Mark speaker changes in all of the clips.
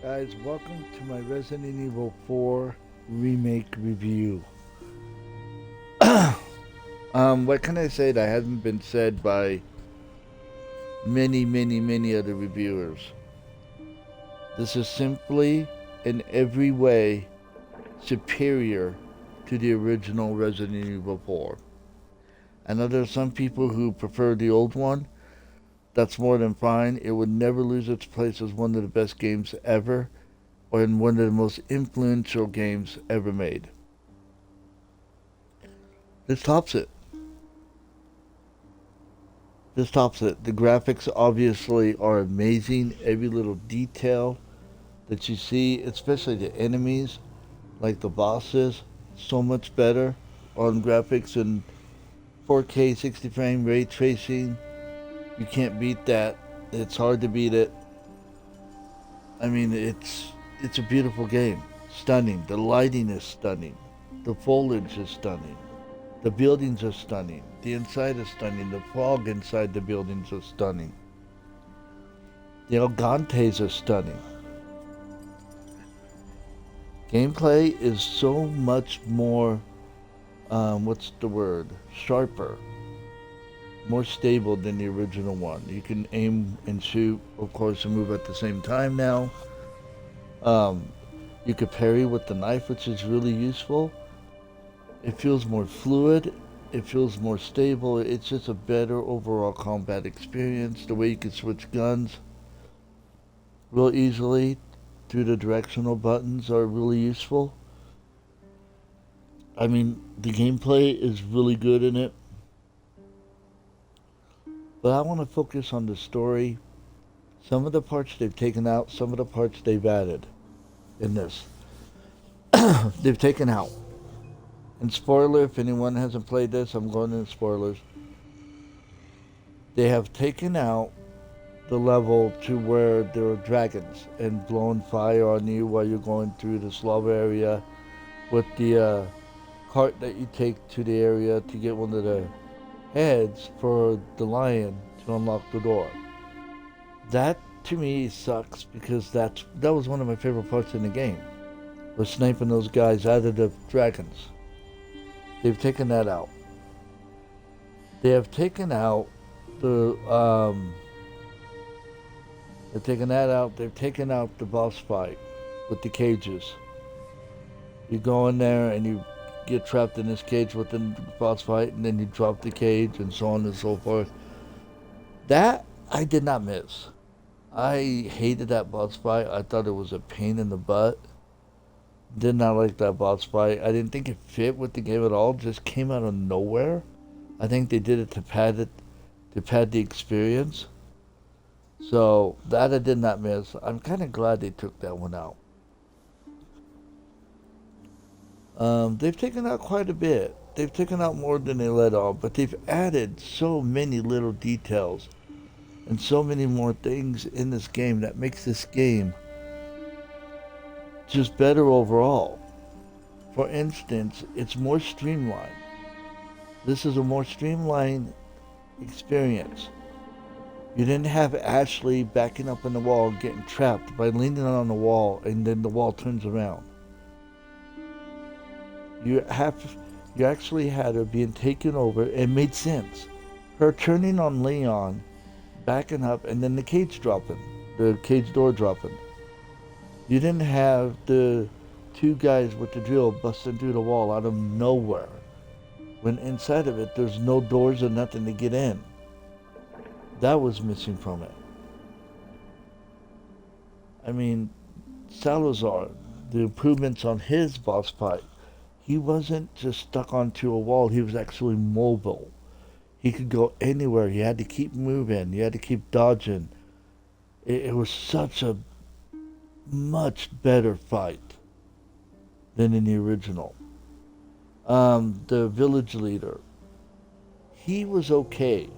Speaker 1: Guys, welcome to my Resident Evil 4 remake review. What can I say that hasn't been said by many other reviewers? This is simply, in every way, superior to the original Resident Evil 4. I know there are some people who prefer the old one. That's more than fine. It would never lose its place as one of the best games ever, or in one of the most influential games ever made. This tops it. This tops it. The graphics obviously are amazing. Every little detail that you see, especially the enemies, like the bosses, so much better on graphics and 4K 60 frame ray tracing. You can't beat that. It's hard to beat it. I mean, it's a beautiful game. Stunning. The lighting is stunning. The foliage is stunning. The buildings are stunning. The inside is stunning. The fog inside the buildings is stunning. The Elgantes are stunning. Gameplay is so much more, what's the word? Sharper. More stable than the original one. You can aim and shoot, of course, and move at the same time now. Um, you could parry with the knife, which is really useful. It feels more fluid. It feels more stable. It's just a better overall combat experience. The way you can switch guns real easily through the directional buttons are really useful. I mean, the gameplay is really good in it. But I want to focus on the story. Some of the parts they've taken out, some of the parts they've added in this. They've taken out. And spoiler, if anyone hasn't played this, I'm going into spoilers. They have taken out the level to where there are dragons and blowing fire on you while you're going through this lava area with the cart that you take to the area to get one of the heads for the lion to unlock the door. That to me sucks because that was one of my favorite parts in the game, was sniping those guys out of the dragons. They've taken that out. They have taken out the they've taken that out. They've taken out the boss fight with the cages. You go in there and you get trapped in this cage within the boss fight, and then you drop the cage, and so on and so forth. That I did not miss. I hated that boss fight. I thought it was a pain in the butt. Did not like that boss fight. I didn't think it fit with the game at all. Just came out of nowhere. I think they did it to pad the experience. So that I did not miss. I'm kind of glad they took that one out. They've taken out quite a bit. They've taken out more than they let on, but they've added so many little details and so many more things in this game that makes this game just better overall. For instance, it's more streamlined. This is a more streamlined experience. You didn't have Ashley backing up in the wall, getting trapped by leaning on the wall, and then the wall turns around. You have, you actually had her being taken over. It made sense. Her turning on Leon, backing up, and then the cage dropping, the cage door dropping. You didn't have the two guys with the drill busting through the wall out of nowhere, when inside of it there's no doors or nothing to get in. That was missing from it. I mean, Salazar, the improvements on his boss fight, he wasn't just stuck onto a wall, he was actually mobile. He could go anywhere. He had to keep moving. He had to keep dodging. It was such a much better fight than in the original. The village leader, he was okay.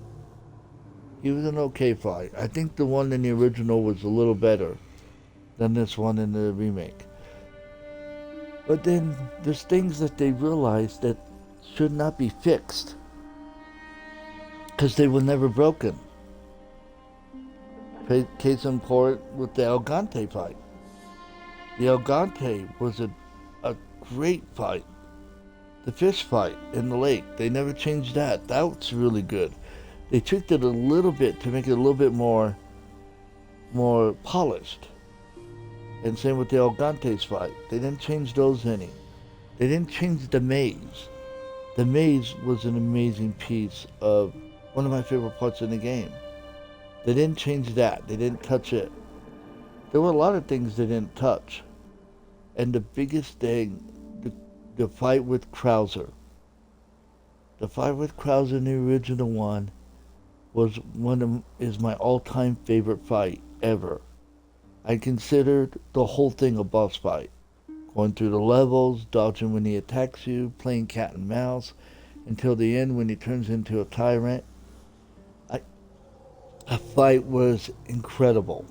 Speaker 1: He was an okay fight. I think the one in the original was a little better than this one in the remake. But then there's things that they realized that should not be fixed because they were never broken. Case in point with the Elgante fight. The Elgante was a great fight. The fish fight in the lake, they never changed that. That's really good. They tweaked it a little bit to make it a little bit more polished. And same with the Elgante's fight. They didn't change those any. They didn't change the maze. The maze was an amazing piece of one of my favorite parts in the game. They didn't change that. They didn't touch it. There were a lot of things they didn't touch. And the biggest thing, the fight with Krauser. The fight with Krauser in the original one is my all-time favorite fight ever. I considered the whole thing a boss fight. Going through the levels, dodging when he attacks you, playing cat and mouse, until the end when he turns into a tyrant. The fight was incredible.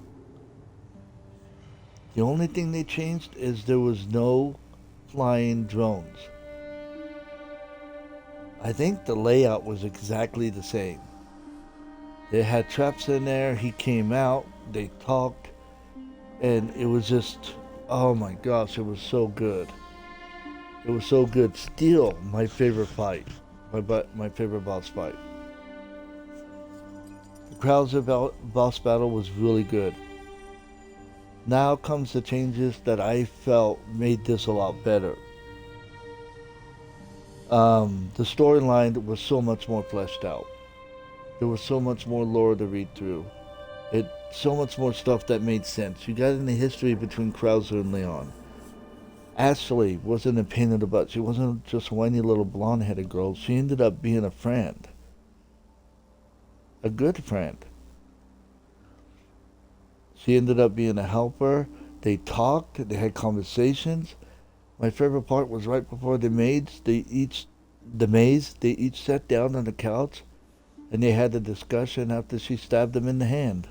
Speaker 1: The only thing they changed is there was no flying drones. I think the layout was exactly the same. They had traps in there, he came out, they talked, and it was just, oh my gosh, it was so good. It was so good. Still my favorite fight, my favorite boss fight. The Krauser boss battle was really good. Now comes the changes that I felt made this a lot better. The storyline was so much more fleshed out. There was so much more lore to read through. So much more stuff that made sense. You got in the history between Krauser and Leon. Ashley wasn't a pain in the butt. She wasn't just a whiny little blonde-headed girl. She ended up being a friend. A good friend. She ended up being a helper. They talked. They had conversations. My favorite part was right before the maze. They each sat down on the couch, and they had a discussion after she stabbed him in the hand.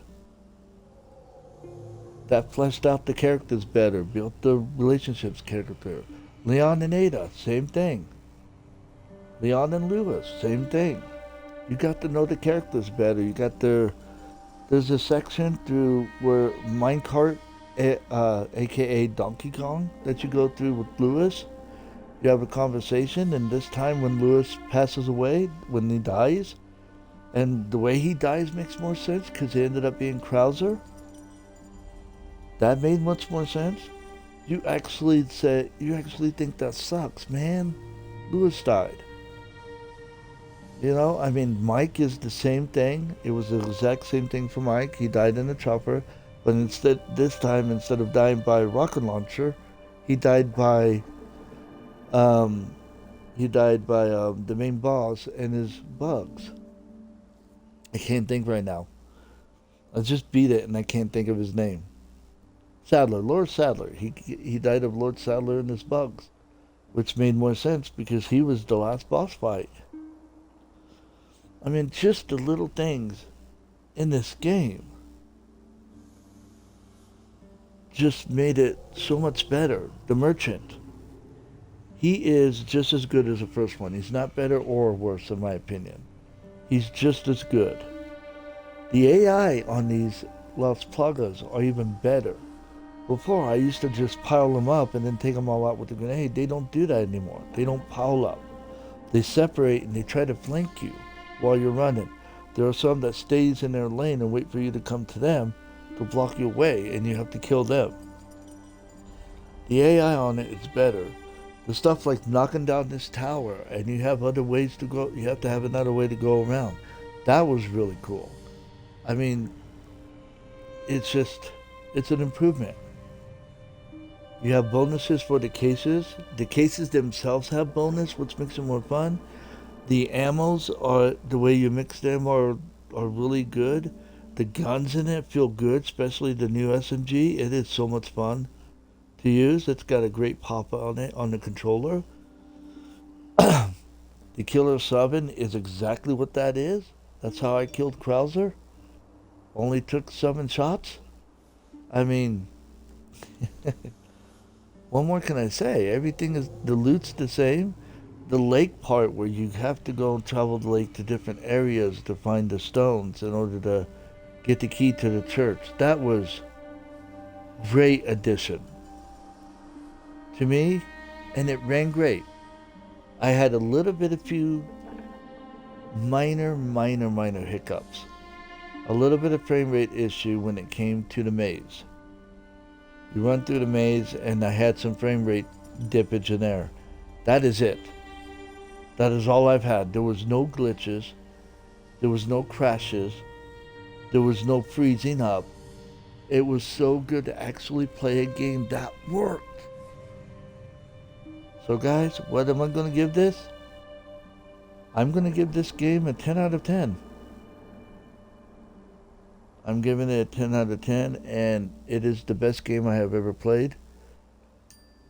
Speaker 1: That fleshed out the characters better, built the relationships character. Leon and Ada, same thing. Leon and Lewis, same thing. You got to know the characters better. You got there's a section through where Minecart, aka Donkey Kong, that you go through with Lewis. You have a conversation, and this time when Lewis passes away, when he dies, and the way he dies makes more sense because he ended up being Krauser. That made much more sense. You actually think that sucks, man. Lewis died. You know, I mean, Mike is the same thing. It was the exact same thing for Mike. He died in a chopper, but this time, instead of dying by a rocket launcher, he died by, the main boss and his bugs. I can't think right now. I just beat it and I can't think of his name. Sadler, Lord Sadler. He died of Lord Sadler and his bugs, which made more sense because he was the last boss fight. I mean, just the little things in this game just made it so much better. The merchant, he is just as good as the first one. He's not better or worse, in my opinion. He's just as good. The AI on these Las Plagas are even better. Before, I used to just pile them up and then take them all out with a grenade. They don't do that anymore. They don't pile up. They separate and they try to flank you while you're running. There are some that stays in their lane and wait for you to come to them to block your way, and you have to kill them. The AI on it is better. The stuff like knocking down this tower and you have other ways to go, you have to have another way to go around. That was really cool. I mean, it's an improvement. You have bonuses for the cases. The cases themselves have bonus, which makes it more fun. The ammos are, the way you mix them are really good. The guns in it feel good, especially the new SMG. It is so much fun to use. It's got a great pop on it on the controller. The Killer 7 is exactly what that is. That's how I killed Krauser. Only took 7 shots. I mean, what more can I say? Everything is, the loot's the same. The lake part where you have to go and travel the lake to different areas to find the stones in order to get the key to the church. That was great addition. to me, and it ran great. I had a little bit of few minor hiccups. A little bit of frame rate issue when it came to the maze. You run through the maze, and I had some frame rate dippage in there. That is it. That is all I've had. There was no glitches. There was no crashes. There was no freezing up. It was so good to actually play a game that worked. So guys, what am I going to give this? I'm going to give this game a 10 out of 10. I'm giving it a 10 out of 10, and it is the best game I have ever played.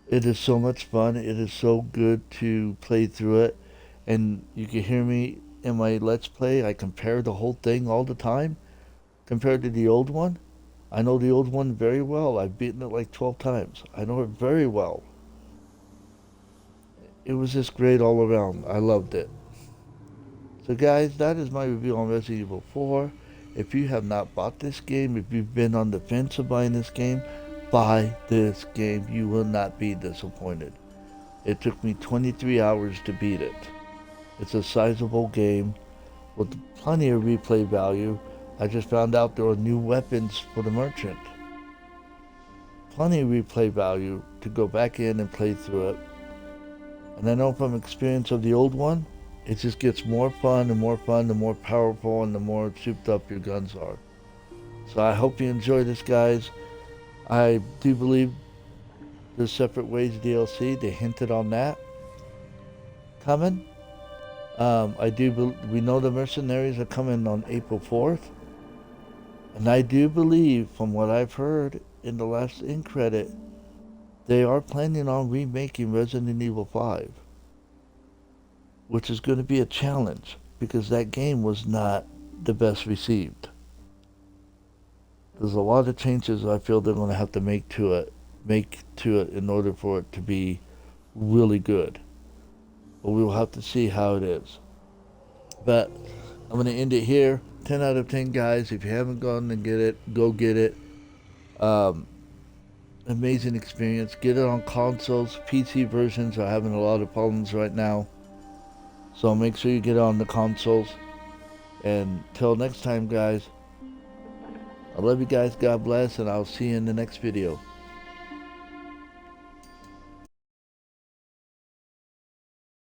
Speaker 1: It is so much fun. It is so good to play through it. And you can hear me in my Let's Play. I compare the whole thing all the time compared to the old one. I know the old one very well. I've beaten it like 12 times. I know it very well. It was just great all around. I loved it. So guys, that is my review on Resident Evil 4. If you have not bought this game, if you've been on the fence of buying this game, buy this game. You will not be disappointed. It took me 23 hours to beat it. It's a sizable game with plenty of replay value. I just found out there are new weapons for the merchant. Plenty of replay value to go back in and play through it. And I know from experience of the old one, it just gets more fun and more fun, the more powerful and the more souped up your guns are. So I hope you enjoy this, guys. I do believe there's Separate Ways DLC. They hinted on that coming. We know the mercenaries are coming on April 4th. And I do believe, from what I've heard in the last end credit, they are planning on remaking Resident Evil 5. Which is going to be a challenge, because that game was not the best received. There's a lot of changes I feel they're going to have to make to it in order for it to be really good. But we will have to see how it is. But I'm going to end it here. 10 out of 10, guys. If you haven't gone and get it, go get it. Amazing experience. Get it on consoles. PC versions are having a lot of problems right now. So make sure you get on the consoles. And till next time, guys. I love you guys. God bless. And I'll see you in the next video.